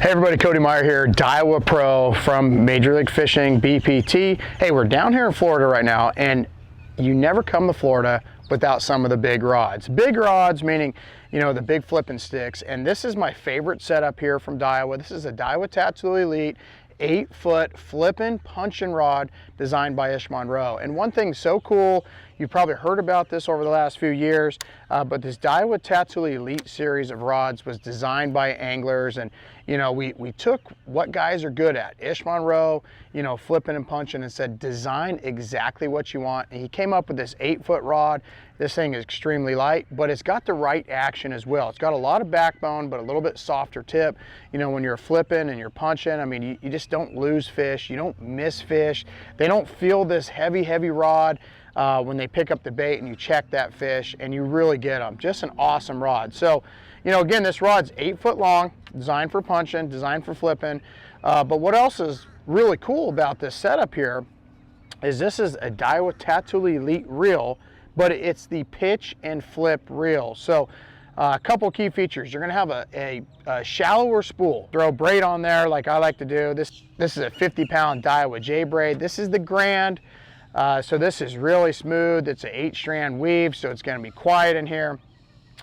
Hey everybody, Cody Meyer here, Daiwa Pro from Major League Fishing, BPT. Hey, we're down here in Florida right now, and you never come to Florida without some of the big rods. Big rods meaning, you know, the big flipping sticks. And this is my favorite setup here from Daiwa. This is a Daiwa Tatsu Elite 8-foot flipping punching rod designed by Ish Monroe. And one thing so cool, you've probably heard about this over the last few years, but this Daiwa Tatsu Elite series of rods was designed by anglers. And you know, we took what guys are good at, Ish Monroe, you know, flipping and punching, and said design exactly what you want. And he came up with this 8-foot rod. This thing is extremely light, but it's got the right action as well. It's got a lot of backbone, but a little bit softer tip. You know, when you're flipping and you're punching, I mean, you just don't lose fish. You don't miss fish. They don't feel this heavy rod when they pick up the bait and you check that fish, and you really get them. Just an awesome rod. So, you know, again, this rod's 8 foot long, designed for punching, designed for flipping. But what else is really cool about this setup here is this is a Daiwa Tatsu Elite reel, but it's the pitch and flip reel. So a couple key features. You're gonna have a shallower spool. Throw braid on there like I like to do. This is a 50-pound Daiwa J braid. This is the Grand. So this is really smooth. It's an 8-strand weave, so it's gonna be quiet in here.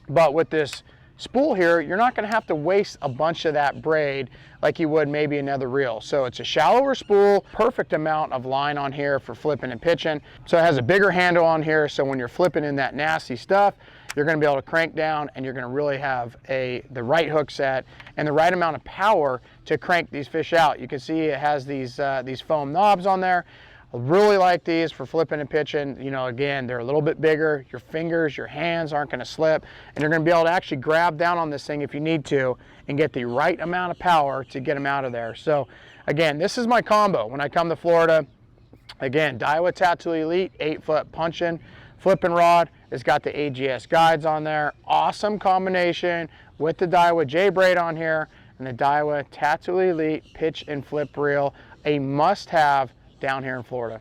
But with this spool here, you're not going to have to waste a bunch of that braid like you would maybe another reel. So it's a shallower spool, perfect amount of line on here for flipping and pitching. So it has a bigger handle on here, so when you're flipping in that nasty stuff, you're going to be able to crank down, and you're going to really have the right hook set and the right amount of power to crank these fish out. You can see it has these foam knobs on there. I really like these for flipping and pitching. You know, again, they're a little bit bigger. Your fingers, your hands aren't going to slip, and you're going to be able to actually grab down on this thing if you need to and get the right amount of power to get them out of there. So again, this is my combo when I come to Florida. Again, Daiwa Tatsu Elite 8-foot punching flipping rod. It's got the AGS guides on there. Awesome combination with the Daiwa J braid on here and the Daiwa Tatsu Elite pitch and flip reel. A must-have down here in Florida.